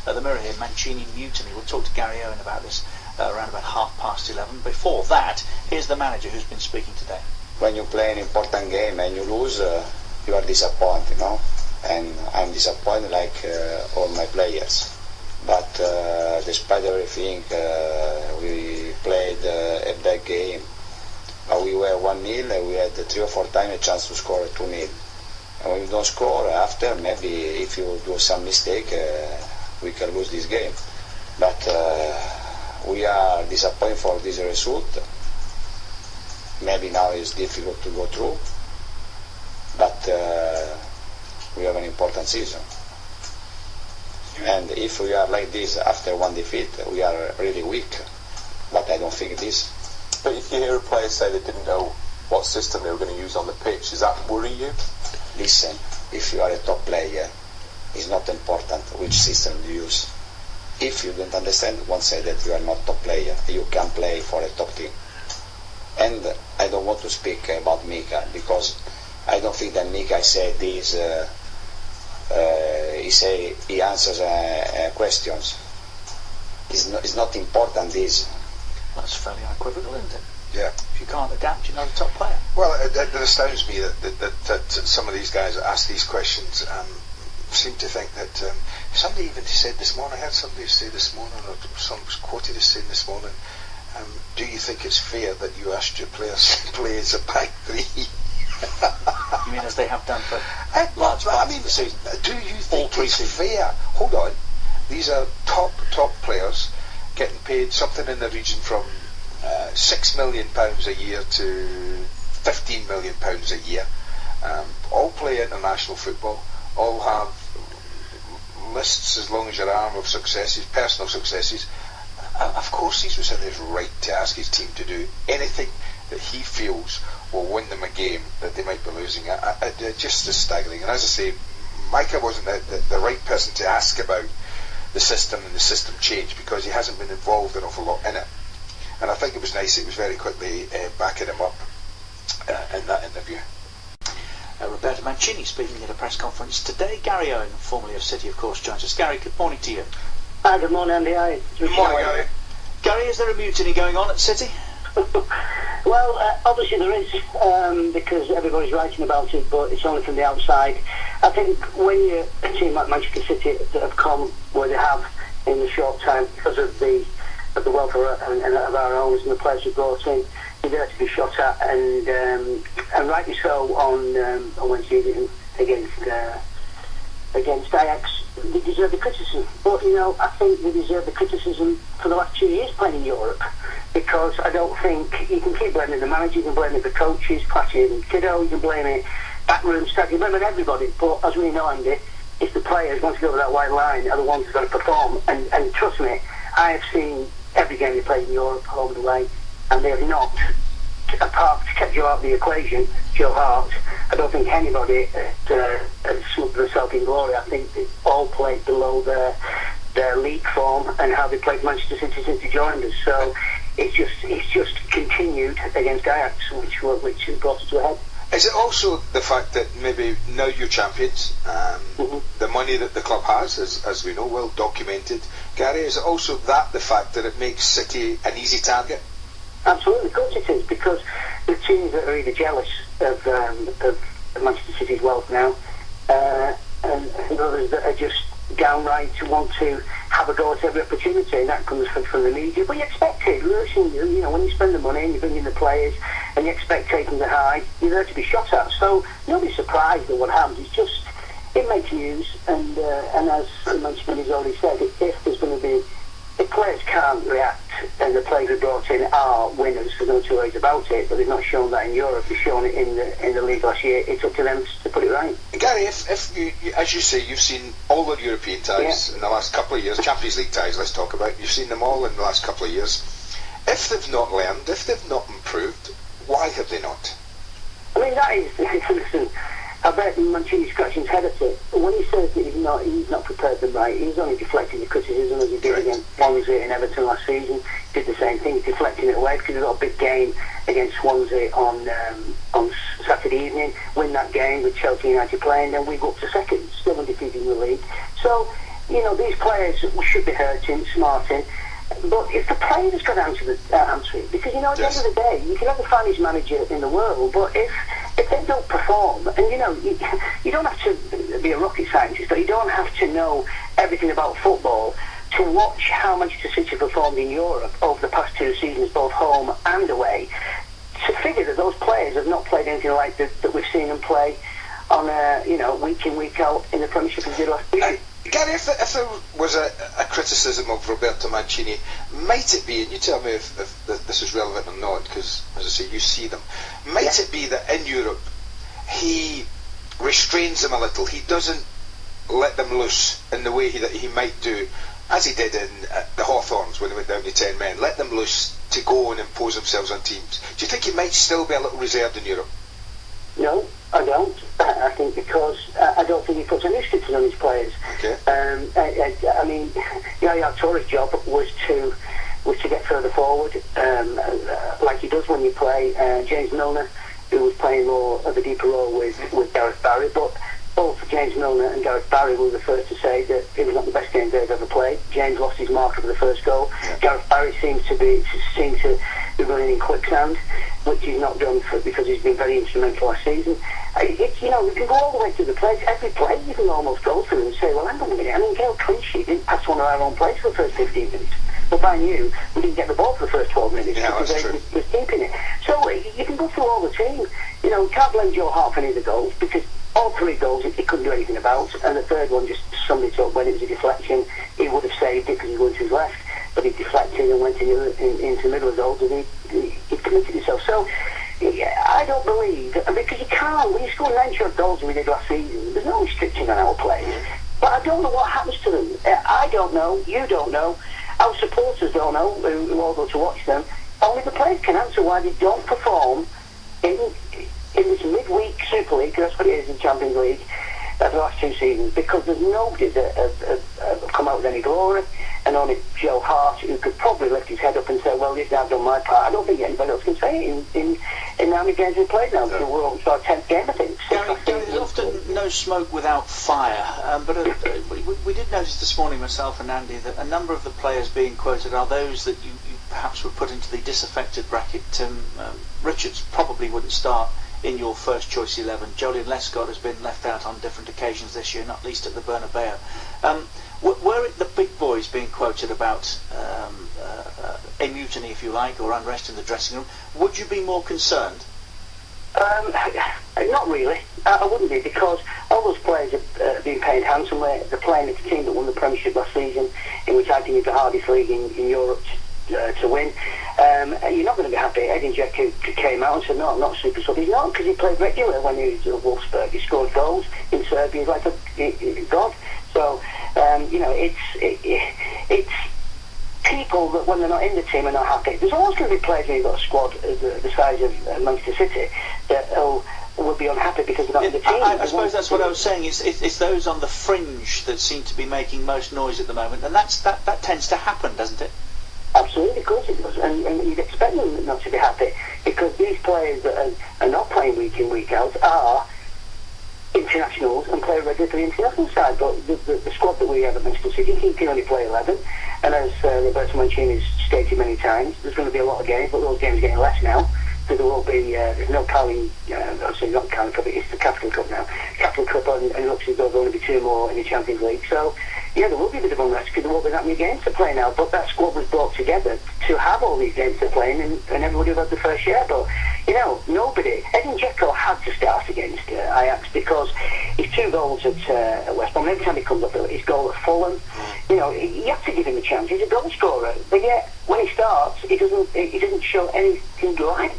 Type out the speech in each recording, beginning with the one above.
at the Mirror here, Mancini mutiny. We'll talk to Gary Owen about this around about 11:30. Before that, here's the manager who's been speaking today. When you play an important game and you lose, you are disappointed, you know? And I'm disappointed like all my players. But despite everything, we played a bad game. We were 1-0 and we had 3 or 4 times a chance to score 2-0. And when you don't score, after maybe if you do some mistake, we can lose this game. But we are disappointed for this result. Maybe now it's difficult to go through, but we have an important season. And if we are like this after one defeat, we are really weak. But I don't think this. But if you hear a player say they didn't know what system they were going to use on the pitch, does that worry you? Listen, if you are a top player, it's not important which system you use. If you don't understand, won't say that you are not top player. You can play for a top team. And I don't want to speak about Mika, because I don't think that Mika said this. He answers questions. It's not important this. Well, that's fairly unequivocal, isn't it? Yeah. If you can't adapt, you're not a top player. Well, it astounds me that some of these guys that ask these questions seem to think that somebody even said this morning, I heard somebody say this morning, or someone was quoted as saying this morning, do you think it's fair that you asked your players to play as a back three? You mean as they have done for large parts of the season? Do you think it's fair? Hold on. These are top players getting paid something in the region from £6 million a year to £15 million a year. All play international football. All have lists as long as your arm of successes, personal successes. Of course he's within his right to ask his team to do anything that he feels will win them a game that they might be losing. Just as staggering. And as I say, Micah wasn't the right person to ask about the system and the system change, because he hasn't been involved an awful lot in it. And I think it was nice it was very quickly backing him up in that interview. Roberto Mancini speaking at a press conference today. Gary Owen, formerly of City, of course, joins us. Gary, good morning to you. Hi, good morning, Andy. Hi. Good morning, Gary. Gary, is there a mutiny going on at City? Well, obviously there is, because everybody's writing about it, but it's only from the outside. I think when you're a team like Manchester City that have come where they have in the short time because of the welfare and of our owners and the players we brought in, you're there to be shot at, and rightly so on Wednesday against Ajax. They deserve the criticism, but I think they deserve the criticism for the last 2 years playing in Europe, because I don't think you can keep blaming the manager, you can blame it the coaches, Patty and Kiddo, you can blame it backroom staff, you can blame it everybody, but as we know, Andy, it's the players once you go over that white line are the ones who've got to perform, and trust me, I have seen every game they played in Europe home and away, and they have not, apart kept Joe out of the equation, Joe Hart. I don't think anybody has smothered themselves in glory. I think they all played below their league form and how they played Manchester City since they joined us. So it's just continued against Ajax, which has brought it to a head. Is it also the fact that maybe now you're champions, the money that the club has, as we know, well documented, Gary, is it also that the fact that it makes City an easy target? Absolutely, of course it is, because the teams that are either jealous of Manchester City's wealth now, and others that are just downright want to have a go at every opportunity, and that comes from the media. But you expect it. Listen, when you spend the money and you bring in the players and you expect taking the high, you're there to be shot at. So nobody's surprised at what happens. It's just, it makes news, and as Mancini's already said, if there's going to be, if players can't react and the players are brought in are winners, there's no two ways about it, but they've not shown that in Europe, they've shown it in the league last year. It's up to them to put it right. Gary, if you, as you say, you've seen all the European ties in the last couple of years, Champions League ties, let's talk about, you've seen them all in the last couple of years. If they've not learned, if they've not improved, why have they not? I mean, that is, listen, I bet Mancini's scratching his head at it. When he says that he's not prepared them right, he's only deflecting the criticism as he did against Swansea and Everton last season. He did the same thing, deflecting it away, because he's got a big game against Swansea on Saturday evening, win that game with Chelsea United playing, then we go up to second, still undefeated in the league. So, these players should be hurting, smarting. But it's the player that's got to answer it. Because, at the end of the day, you can have the finest manager in the world, but if they don't perform, and, you don't have to be a rocket scientist, or you don't have to know everything about football to watch how Manchester City performed in Europe over the past 2 seasons, both home and away, to figure that those players have not played anything like that we've seen them play on week in, week out in the Premiership as they did last season. Gary, if there was a criticism of Roberto Mancini, might it be, and you tell me if this is relevant or not, because, as I say, you see them, might it be that in Europe he restrains them a little, he doesn't let them loose in the way that he might do, as he did in the Hawthorns when they went down to 10 men, let them loose to go and impose themselves on teams? Do you think he might still be a little reserved in Europe? No, I don't. I think because I don't think he puts any restrictions on his players. Okay. I mean, Yaya Touré's job was to get further forward, like he does when you play James Milner, who was playing more of a deeper role with Gareth Barry. But both James Milner and Gareth Barry were the first to say that it was not the best game they've ever played. James lost his marker for the first goal. Yeah. Gareth Barry seems to be running in quicksand, which he's not done because he's been very instrumental last season. You can go all the way through the place. Every play you can almost go through and say, well, hang on a minute. I mean, Gail Clinchy didn't pass one of our own plays for the first 15 minutes. But by you, we didn't get the ball for the first 12 minutes because they were keeping it. So you can go through all the team. You can't blame Joe Hart for any of the goals because all 3 goals he couldn't do anything about, and the third one just summed it up. When it was a deflection, he would have saved it because he was going to his left, but he deflected and went into the middle of the goals, and he committed himself. So I don't believe, because you can't, when you score 90 goals as we did last season, there's no restriction on our players. But I don't know what happens to them. I don't know, you don't know, our supporters don't know, who all go to watch them. Only the players can answer why they don't perform in this midweek Super League, because that's what it is in Champions League, the last 2 seasons, because there's nobody that have come out with any glory, and only Joe Hart, who could probably lift his head up and say, well, this I've done my part. I don't think anybody else can say it in how many games we've played now. Yeah. We're on our 10th game, I think. Gary, there's often no smoke without fire, but we did notice this morning, myself and Andy, that a number of the players being quoted are those that you perhaps would put into the disaffected bracket. Richards probably wouldn't start in your first choice 11. Jolyon Lescott has been left out on different occasions this year, not least at the Bernabeu. Were it the big boys being quoted about a mutiny, if you like, or unrest in the dressing room, would you be more concerned? Not really. I wouldn't be, because all those players have been paid handsomely. They're playing at a team that won the Premiership last season, in which I think is the hardest league in Europe to win. You're not going to be happy. Edin Dzeko came out and said, no, I'm not super sub. He's not, because he played regular when he was at Wolfsburg. He scored goals in Serbia. He's like a god. So, it's people that when they're not in the team are not happy. There's always going to be players when you've got a squad the size of Manchester City that will be unhappy because they're not in the team. I suppose that's what I was saying. It's those on the fringe that seem to be making most noise at the moment, and that tends to happen, doesn't it? Absolutely, of course it does, and you'd expect them not to be happy, because these players that are not playing week in, week out are internationals and play regularly for the international side. But the squad that we have at Manchester City can only play 11, and as Roberto Mancini has stated many times, there's going to be a lot of games, but those games are getting less now. So there will be, there's no Carling, obviously not Carling Cup, it's the Capital Cup now. Capital Cup, and it looks as though there will only be 2 more in the Champions League. So, yeah, there will be a bit of unrest because there won't be that many games to play now. But that squad was brought together to have all these games to play, and everybody will have the first share. But, nobody. Edin Dzeko had to start against Ajax because his 2 goals at West Brom, every time he comes up, his goal at Fulham, you have to give him a chance. He's a goal scorer. But yet, when he starts, he doesn't show anything like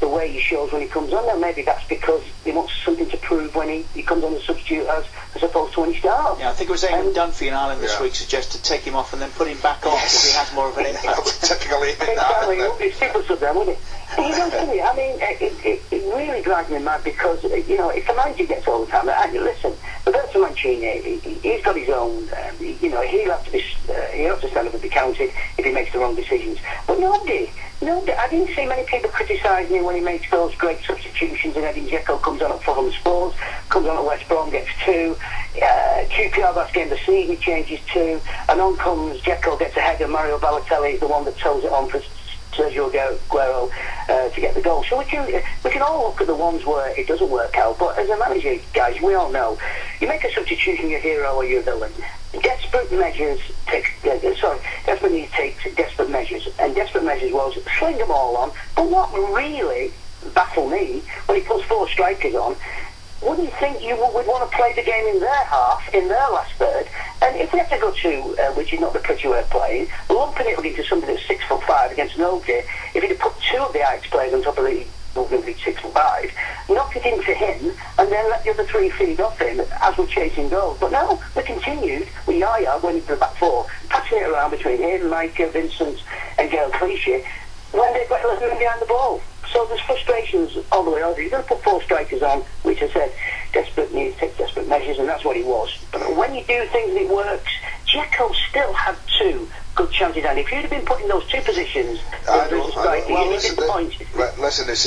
the way he shows when he comes on. Now maybe that's because he wants something to prove when he comes on as a substitute as opposed to when he starts. Yeah, I think it was Eamon Dunphy in Ireland this week suggested take him off and then put him back on because he has more of an impact. Typical Eamon. Exactly, it's super sub then, wouldn't it? And you know, I mean, it really drives me mad because, it's a manager gets all the time. Listen, Roberto Mancini, he's got his own, he'll have to start stand up and be counted if he makes the wrong decisions. But nobody, I didn't see many people criticising him when he makes those great substitutions, and Edin Dzeko comes on at Fulham Sports, comes on at West Brom, gets 2. QPR last game of the season, he changes 2, and on comes Dzeko, gets a header. Mario Balotelli is the one that toes it on for Sergio Aguero to get the goal. So we can all look at the ones where it doesn't work out, but as a manager, guys, we all know, you make a substitution, you're a hero or you're a villain. Desperate needs takes desperate measures, and desperate measures was sling them all on. But what really baffled me, when he puts 4 strikers on, wouldn't you think you would want to play the game in their half, in their last third? And if we have to go to, which is not the pretty way of playing, lumping it into somebody that's 6'5" against nobody, if he'd have put 2 of the Ajax players on top of the 6'5", knocked it into him, and then let the other 3 feed off him as we're chasing goals. But no, we continued with Yaya going into the back 4, passing it around between him, Micah, Vincent, and Gael Clichy when they've got 11 men behind the ball. So there's frustrations all the way over. You're going to put 4 strikers on, which I said, desperate needs take desperate measures, and that's what he was. But when you do things and it works, Dzeko still had 2 good chances, and if you'd have been put in those 2 positions, listen, it's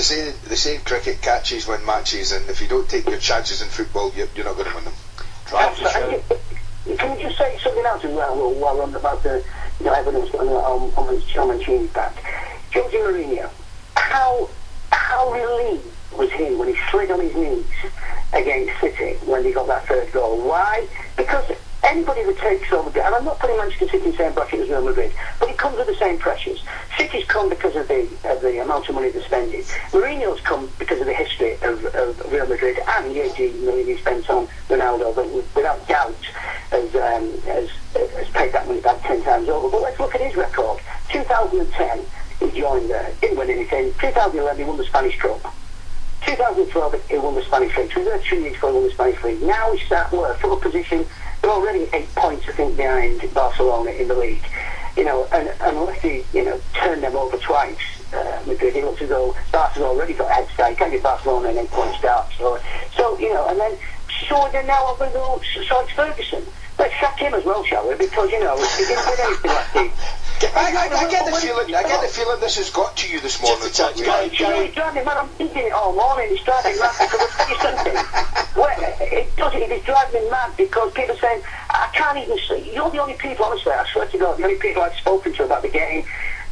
the same cricket, catches win matches, and if you don't take your chances in football, you're not going to win them. Can you just say something else as well, while we're on about the evidence on Mancini's back? Jose Mourinho, how relieved was he when he slid on his knees against City when he got that 3rd goal? Why? Because anybody that takes over, and I'm not putting Manchester City in the same bracket as Real Madrid, but it comes with the same pressures. City's come because of the amount of money they're spending. Mourinho's come because of the history of Real Madrid and the 18 million he spent on Ronaldo, that without doubt has paid that money back 10 times over. But let's look at his record. 2010, he joined there, didn't win anything. 2011, he won the Spanish Cup. 2012, he won the Spanish League. So he was there 2 years before he won the Spanish League. Now he's sat there, full of position. They're already 8 points, I think, behind Barcelona in the league. And unless he, turned them over twice, Madrid, it looks as though Barcelona already got a head start. You can't give Barcelona an 8-point start. So and then they're now over so it's Ferguson. Let's sack him as well, shall we? Because, he didn't win anything last year. I get the feeling this has got to you this morning. He's driving, man, I'm thinking it all morning. He's driving mad because I'll tell you something. It is driving me mad because people are saying, I can't even see. You're the only people, honestly, I swear to God, the only people I've spoken to about the game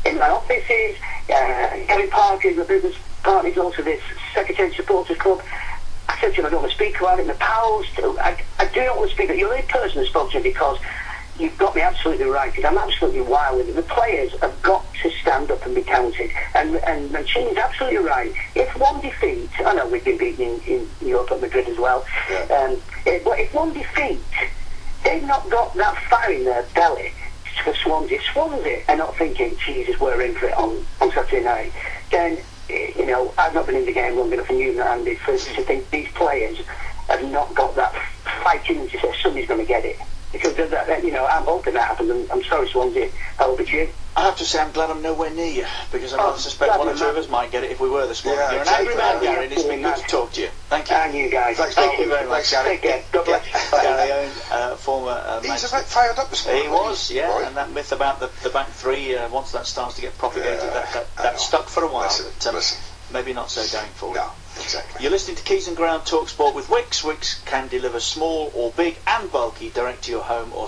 in my offices, Gary Parker, the business partner, is also this Secretary Supporters Club. I said to him, I don't want to speak about it. The pals, I do not want to speak about it. You're the only person who spoke to me because you've got me absolutely right, because I'm absolutely wild with it. The players have got to stand up and be counted. And Mancini's absolutely right. If one defeat, I know we've been beaten in Europe at Madrid as well, but if one defeat, they've not got that fire in their belly for Swansea are not thinking, Jesus, we're in for it on Saturday night, then, I've not been in the game long enough, and you, Andy, to think these players have not got that fighting and to say somebody's going to get it. Because I'm hoping that happens, and I'm sorry, Swansea, I hope it's you. I have to say I'm glad I'm nowhere near you, because I suspect 1 or 2 of us might get it if we were this morning. You're an angry man, Gary, and it's been good to talk to you. Thank you. And you guys. Thank you very much, Gary. Take care. God bless. Gary Owen, former He's a bit fired up this morning. He was, and that myth about the back 3, once that starts to get propagated, that stuck for a while. Listen. Maybe not so going forward. No, exactly. You're listening to Keys and Ground Talksport with Wix. Wix can deliver small or big and bulky direct to your home or